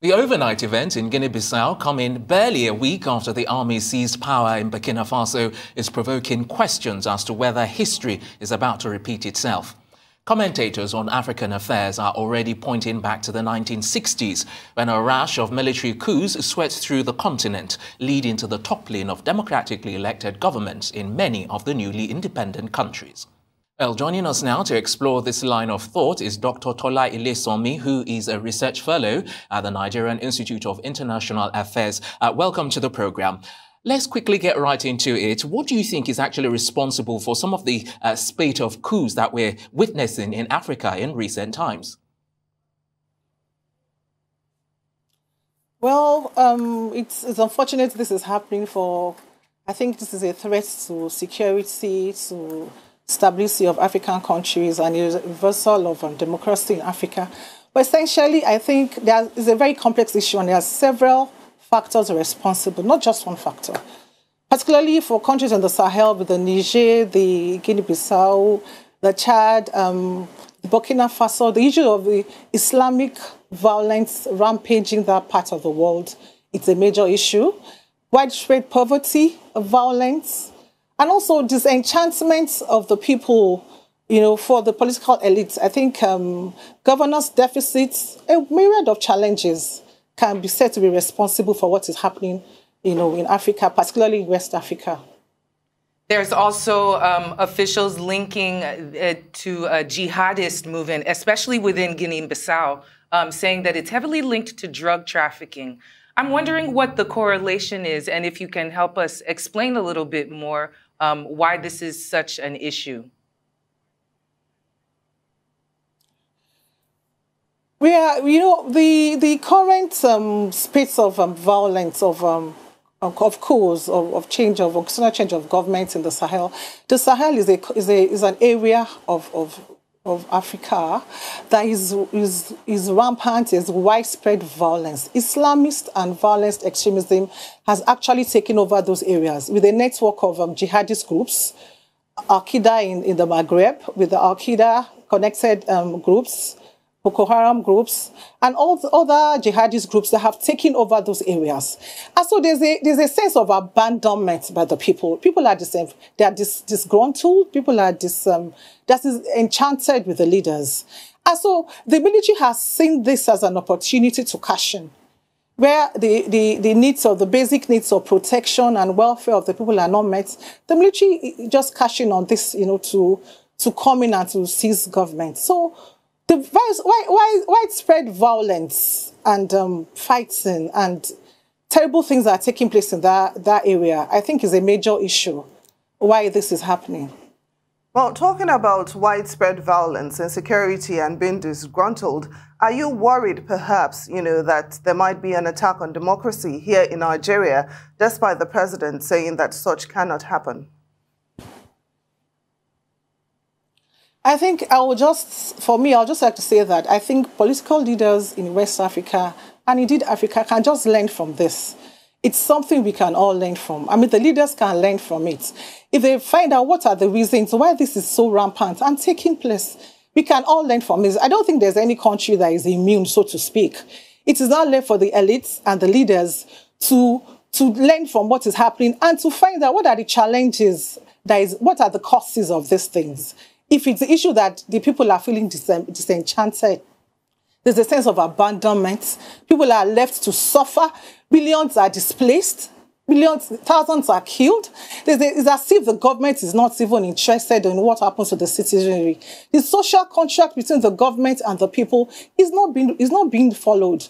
The overnight event in Guinea-Bissau, coming barely a week after the army seized power in Burkina Faso, is provoking questions as to whether history is about to repeat itself. Commentators on African affairs are already pointing back to the 1960s, when a rash of military coups swept through the continent, leading to the toppling of democratically elected governments in many of the newly independent countries. Well, joining us now to explore this line of thought is Dr. Tola Ilesanmi, who is a research fellow at the Nigerian Institute of International Affairs. Welcome to the program. Let's quickly get right into it. What do you think is actually responsible for some of the spate of coups that we're witnessing in Africa in recent times? Well, it's unfortunate this is happening I think this is a threat to security, to stability of African countries and a reversal of democracy in Africa. But essentially, I think there is a very complex issue and there are several factors responsible, not just one factor. Particularly for countries in the Sahel with the Niger, the Guinea-Bissau, the Chad, the Burkina Faso, the issue of the Islamic violence rampaging that part of the world, it's a major issue. Widespread poverty, violence, and also disenchantment of the people, for the political elites. I think governance deficits, a myriad of challenges can be said to be responsible for what is happening, in Africa, particularly in West Africa. There's also officials linking to a jihadist movement, especially within Guinea-Bissau, saying that it's heavily linked to drug trafficking. I'm wondering what the correlation is and if you can help us explain a little bit more why this is such an issue. We are, the current space of violence, of coups, of change of external change of government in the Sahel. The Sahel is an area of Africa that is rampant, is widespread violence. Islamist and violent extremism has actually taken over those areas with a network of jihadist groups, Al-Qaeda in the Maghreb, with the Al-Qaeda connected groups, Boko Haram groups, and all the other jihadist groups that have taken over those areas. And so there's a sense of abandonment by the people. People are disgruntled, people are enchanted with the leaders. And so the military has seen this as an opportunity to cash in, where the needs of the basic needs of protection and welfare of the people are not met. The military just cash in on this, to come in and to seize government. So the widespread violence and fighting and terrible things that are taking place in that area, I think, is a major issue why this is happening. Well, talking about widespread violence, insecurity, and being disgruntled, are you worried, perhaps, that there might be an attack on democracy here in Nigeria, despite the president saying that such cannot happen? I think I'll just like to say that I think political leaders in West Africa, and indeed Africa, can just learn from this. It's something we can all learn from. I mean, the leaders can learn from it. If they find out what are the reasons why this is so rampant and taking place, we can all learn from it. I don't think there's any country that is immune, so to speak. It is now left for the elites and the leaders to learn from what is happening and to find out what are the challenges, what are the causes of these things. If it's the issue that the people are feeling disenchanted, there's a sense of abandonment. People are left to suffer. Millions are displaced. Thousands are killed. It's as if the government is not even interested in what happens to the citizenry. The social contract between the government and the people is not being followed.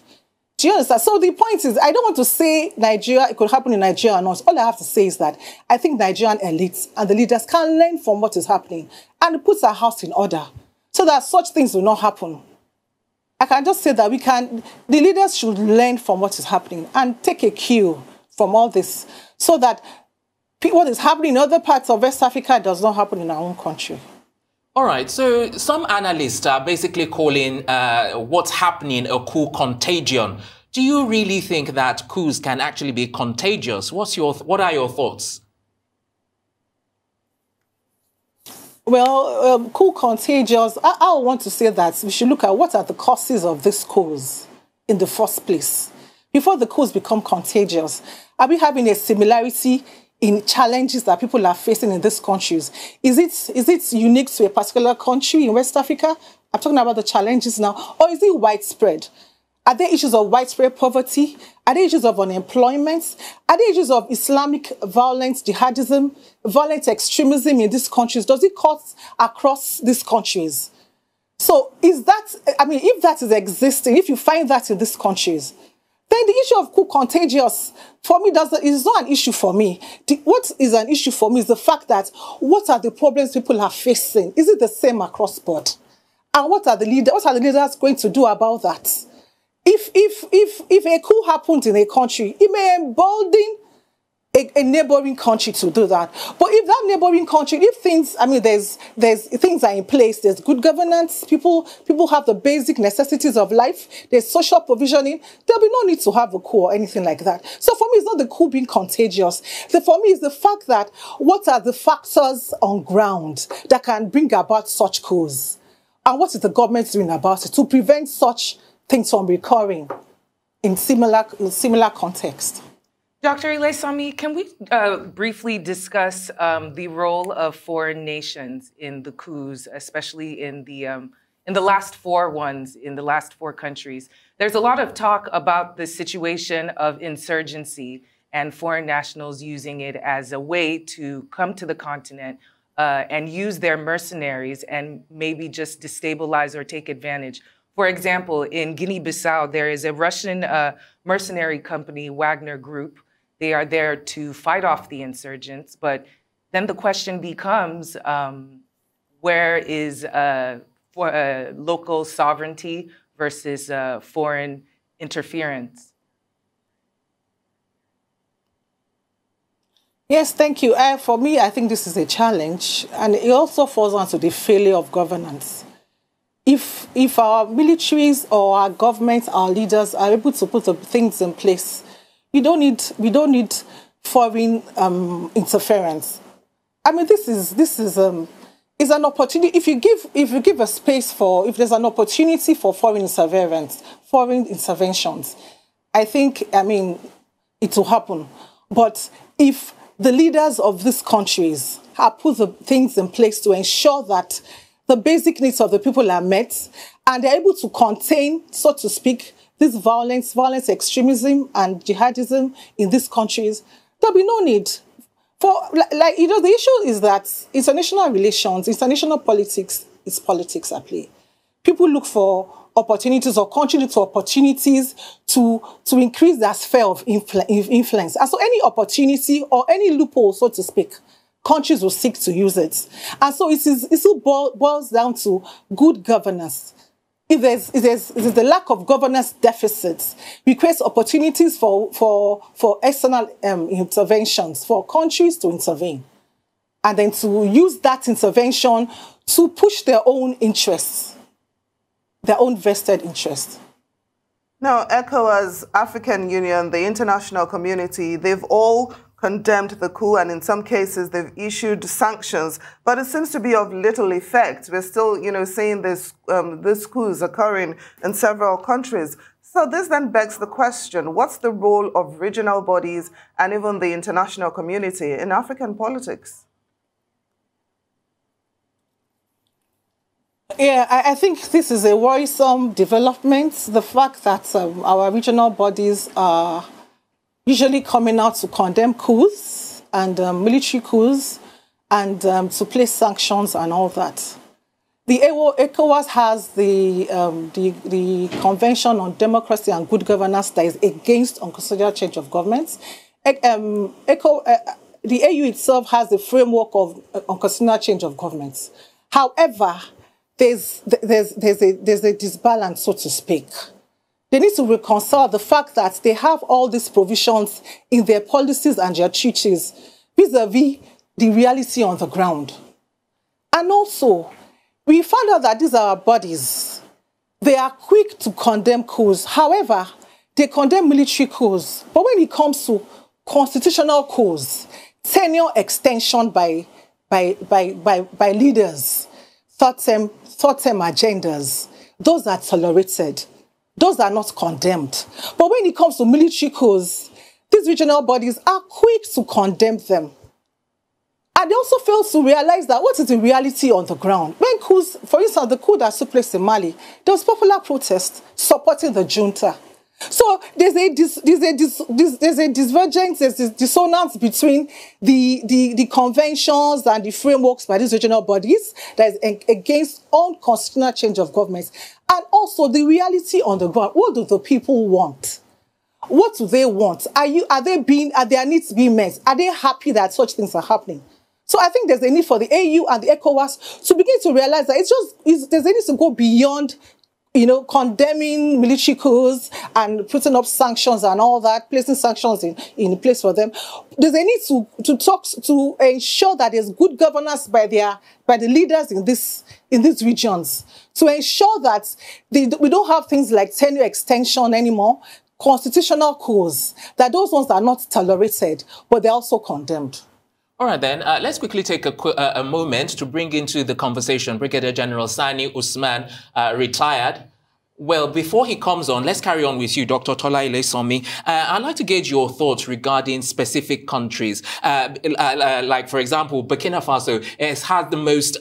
Do you understand? So the point is, I don't want to say Nigeria, it could happen in Nigeria or not. All I have to say is that I think Nigerian elites and the leaders can learn from what is happening and put our house in order so that such things will not happen. I can just say that the leaders should learn from what is happening and take a cue from all this so that what is happening in other parts of West Africa does not happen in our own country. All right, so some analysts are basically calling what's happening a coup contagion. Do you really think that coups can actually be contagious? What are your thoughts? Well, coup contagious, I want to say that we should look at what are the causes of this cause. in the first place? Before the coups become contagious, are we having a similarity in challenges that people are facing in these countries? Is it unique to a particular country in West Africa? I'm talking about the challenges now. Or is it widespread? Are there issues of widespread poverty? Are there issues of unemployment? Are there issues of Islamic violence, jihadism, violent extremism in these countries? Does it cut across these countries? So is that, I mean, if that is existing, if you find that in these countries, then the issue of contagious, for me, is not an issue for me. What is an issue for me is the fact that what are the problems people are facing? Is it the same across board? And what are the leaders going to do about that? If a coup happens in a country, it may embolden a neighboring country to do that. But if that neighboring country, if things, I mean, there's things are in place, there's good governance, people have the basic necessities of life, there's social provisioning, there'll be no need to have a coup or anything like that. So for me, it's not the coup being contagious. For me, it's the fact that what are the factors on ground that can bring about such coups? And what is the government doing about it to prevent such things from recurring in similar context? Dr. Ilesanmi, can we briefly discuss the role of foreign nations in the coups, especially in the last four ones, in the last four countries? There's a lot of talk about the situation of insurgency and foreign nationals using it as a way to come to the continent and use their mercenaries and maybe just destabilize or take advantage. For example, in Guinea-Bissau, there is a Russian mercenary company, Wagner Group. They are there to fight off the insurgents, but then the question becomes, where is local sovereignty versus foreign interference? Yes, thank you. For me, I think this is a challenge, and it also falls onto the failure of governance. If our militaries or our governments, our leaders are able to put the things in place, we don't need foreign interference. I mean, this is an opportunity. If you give a space for, if there's an opportunity for foreign interventions, I think, I mean, it will happen. But if the leaders of these countries have put the things in place to ensure that the basic needs of the people are met, and they're able to contain, so to speak, this violence, extremism, and jihadism in these countries, there'll be no need for, like, you know, the issue is that international relations, international politics is politics at play. People look for opportunities or contribute to opportunities to increase their sphere of influence. And so any opportunity or any loophole, so to speak, countries will seek to use it. And so it boils down to good governance. If there's the lack of governance deficits, we create opportunities for external interventions, for countries to intervene, and then to use that intervention to push their own interests, their own vested interests. Now, ECOWAS, African Union, the international community, they've all condemned the coup, and in some cases they've issued sanctions, but it seems to be of little effect. We're still, you know, seeing this coups occurring in several countries. So this then begs the question, what's the role of regional bodies and even the international community in African politics? Yeah, I think this is a worrisome development. The fact that our regional bodies are usually coming out to condemn coups and military coups and to place sanctions and all that. The ECOWAS has the Convention on Democracy and Good Governance that is against unconstitutional change of governments. The AU itself has the framework of unconstitutional change of governments. However, there's a disbalance, so to speak. They need to reconcile the fact that they have all these provisions in their policies and their treaties vis-a-vis the reality on the ground. And also, we found out that these are our bodies. They are quick to condemn coups. However, they condemn military coups. But when it comes to constitutional coups, tenure extension by leaders, thought-term agendas, those are tolerated. those are not condemned. But when it comes to military coups, these regional bodies are quick to condemn them. And they also fail to realize that what is the reality on the ground. When coups, for instance, the coup that took place in Mali, there was popular protest supporting the junta. So there's a divergence, there's this dissonance between the conventions and the frameworks by these regional bodies that is against unconstitutional change of governments, and also the reality on the ground. What do the people want? What do they want? Are their needs being met? Are they happy that such things are happening? So I think there's a need for the AU and the ECOWAS to begin to realize that there's a need to go beyond, condemning military coups and putting up sanctions and all that, placing sanctions in place for them. There's a need to ensure that there's good governance by the leaders in these regions, to ensure that we don't have things like tenure extension anymore, constitutional coups, that those ones are not tolerated, but they're also condemned. All right, then, let's quickly take a moment to bring into the conversation Brigadier General Sani Usman, retired. Well, before he comes on, let's carry on with you, Dr. Tola Ilesanmi. I'd like to gauge your thoughts regarding specific countries. Like, for example, Burkina Faso has had the most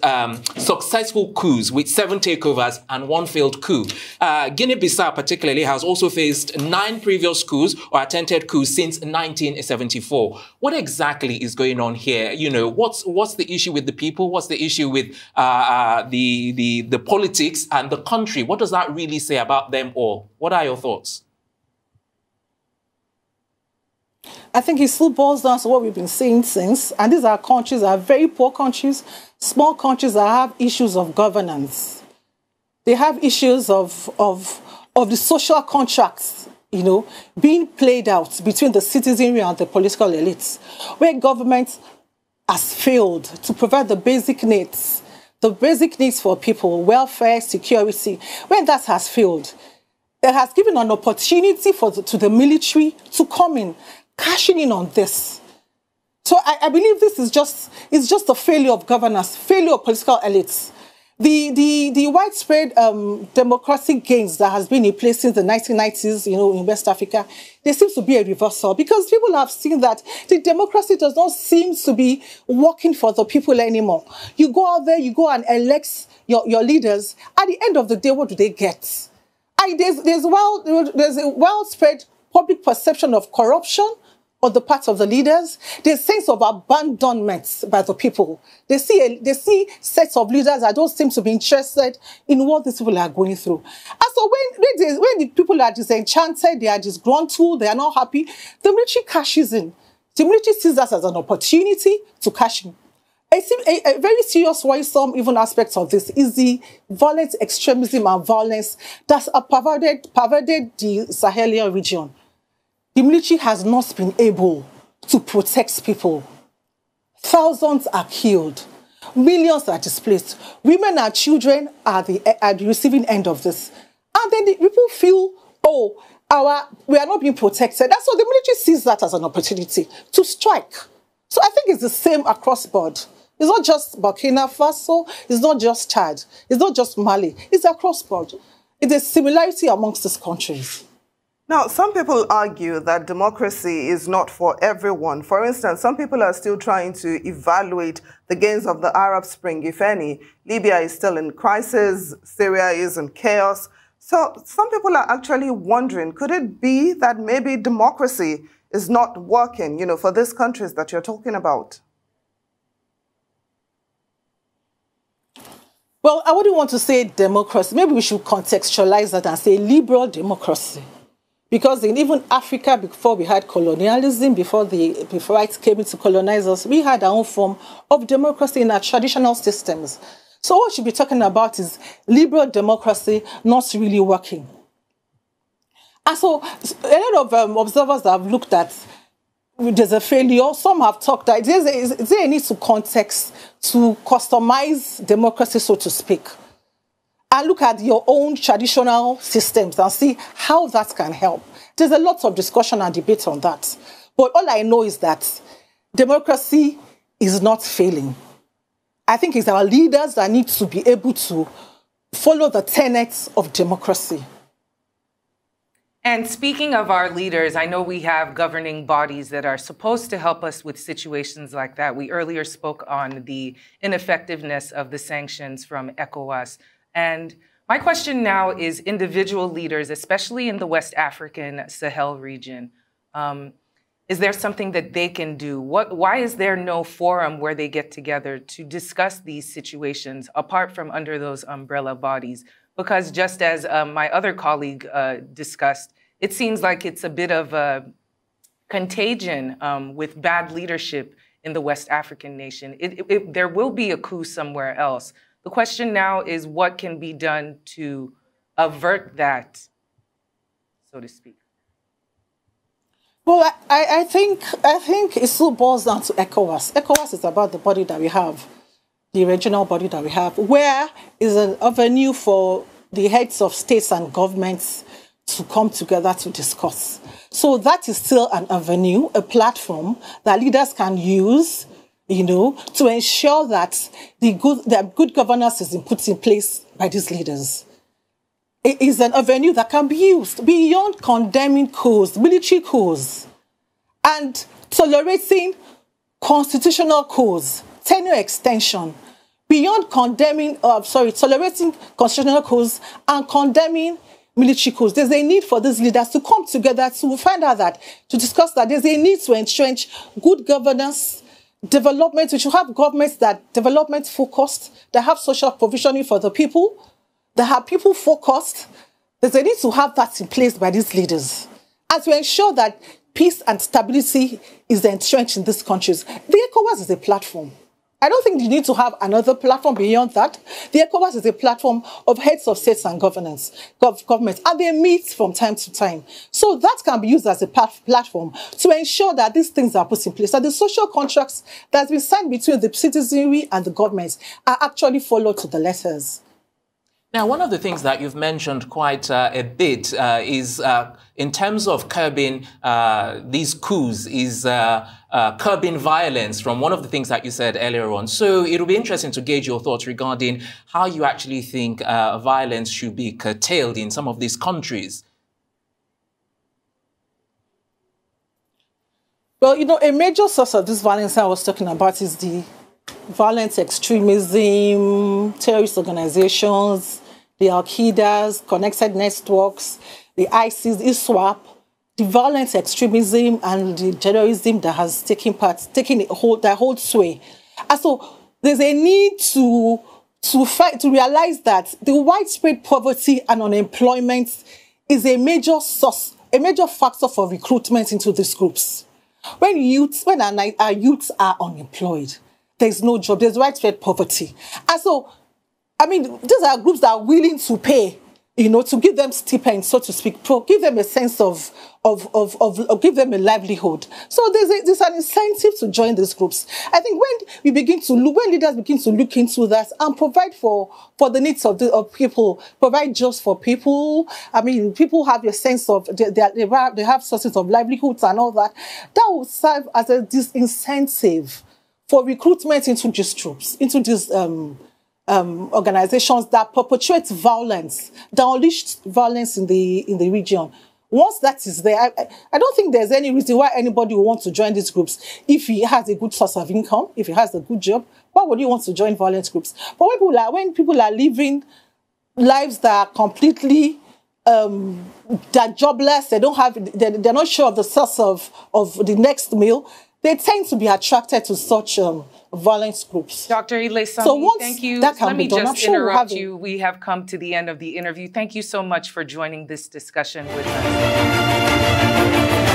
successful coups with 7 takeovers and 1 failed coup. Guinea-Bissau particularly has also faced 9 previous coups or attempted coups since 1974. What exactly is going on here? What's the issue with the people? What's the issue with the politics and the country? What does that really say about them all? What are your thoughts? I think it still boils down to what we've been saying since, and these are countries that are very poor countries, small countries that have issues of governance. They have issues of the social contracts, being played out between the citizenry and the political elites, where government has failed to provide the basic needs for people, welfare, security. When that has failed, it has given an opportunity to the military to come in, cashing in on this. So I believe this is just a failure of governance, failure of political elites. The widespread democratic gains that has been in place since the 1990s, in West Africa, there seems to be a reversal because people have seen that the democracy does not seem to be working for the people anymore. You go out there, you go and elect your leaders. At the end of the day, what do they get? There's a widespread public perception of corruption on the part of the leaders. There's a sense of abandonment by the people. They see sets of leaders that don't seem to be interested in what these people are going through. And so when the people are disenchanted, they are disgruntled, they are not happy, the military cashes in. The military sees that as an opportunity to cash in. A very serious worrisome even aspect of this is the violent extremism and violence that's pervaded the Sahelian region. The military has not been able to protect people. Thousands are killed. Millions are displaced. Women and children are the receiving end of this. And then the people feel, we are not being protected. That's why the military sees that as an opportunity to strike. So I think it's the same across board. It's not just Burkina Faso. It's not just Chad. It's not just Mali. It's across board. It's a similarity amongst these countries. Now, some people argue that democracy is not for everyone. For instance, some people are still trying to evaluate the gains of the Arab Spring, if any. Libya is still in crisis. Syria is in chaos. So some people are actually wondering, could it be that maybe democracy is not working, for these countries that you're talking about? Well, I wouldn't want to say democracy. Maybe we should contextualize that and say liberal democracy. Because in even Africa, before we had colonialism, before whites came in to colonize us, we had our own form of democracy in our traditional systems. So what we should be talking about is liberal democracy not really working. And so a lot of observers have looked at, there's a failure. Some have talked that is there a need to context, to customize democracy, so to speak. And look at your own traditional systems and see how that can help. There's a lot of discussion and debate on that. But all I know is that democracy is not failing. I think it's our leaders that need to be able to follow the tenets of democracy. And speaking of our leaders, I know we have governing bodies that are supposed to help us with situations like that. We earlier spoke on the ineffectiveness of the sanctions from ECOWAS. And my question now is individual leaders, especially in the West African Sahel region. Is there something that they can do? Why is there no forum where they get together to discuss these situations apart from under those umbrella bodies? Because just as my other colleague discussed, it seems like it's a bit of a contagion with bad leadership in the West African nation. There will be a coup somewhere else. The question now is what can be done to avert that, so to speak? Well, I think it still boils down to ECOWAS. ECOWAS is about the body that we have, the regional body that we have, where is an avenue for the heads of states and governments to come together to discuss. So that is still an avenue, a platform that leaders can use, to ensure that good governance is put in place by these leaders. It is an avenue that can be used beyond condemning coups, military coups, and tolerating constitutional coups, tenure extension, beyond tolerating constitutional coups and condemning military coups. There's a need for these leaders to come together to find out to discuss that there's a need to entrench good governance, development. We should have governments that development focused, that have social provisioning for the people, that have people focused. There's a need to have that in place by these leaders and to ensure that peace and stability is entrenched in these countries. The ECOWAS is a platform. I don't think you need to have another platform beyond that. The ECOWAS is a platform of heads of states and governments, and they meet from time to time. So that can be used as a platform to ensure that these things are put in place, that the social contracts that have been signed between the citizenry and the governments are actually followed to the letters. Now, one of the things that you've mentioned quite a bit is in terms of curbing these coups, is curbing violence, from one of the things that you said earlier on. So it'll be interesting to gauge your thoughts regarding how you actually think violence should be curtailed in some of these countries. Well, a major source of this violence I was talking about is the violent extremism, terrorist organizations, the Al-Qaedas, connected networks, the ISIS, ISWAP, the violent extremism and the terrorism that has taken hold sway. And so there's a need to realize that the widespread poverty and unemployment is a major source, a major factor for recruitment into these groups. When our youths are unemployed, there's no job, there's widespread poverty. And so, these are groups that are willing to pay, to give them stipends, so to speak, give them a sense of give them a livelihood. So there's an incentive to join these groups. I think when leaders begin to look into that and provide for the needs of people, provide jobs for people, people have a sense of, they have sources of livelihoods and all that, that will serve as a disincentive for recruitment into these troops, into these organizations that perpetuate violence, that unleash violence in the region. Once that is there, I don't think there's any reason why anybody would want to join these groups if he has a good source of income, if he has a good job. Why would he want to join violent groups? But when people are living lives that are completely they're jobless, they're not sure of the source of the next meal, they tend to be attracted to such violent groups. Dr. Ilesanmi, thank you. Let me just interrupt you. We have come to the end of the interview. Thank you so much for joining this discussion with us.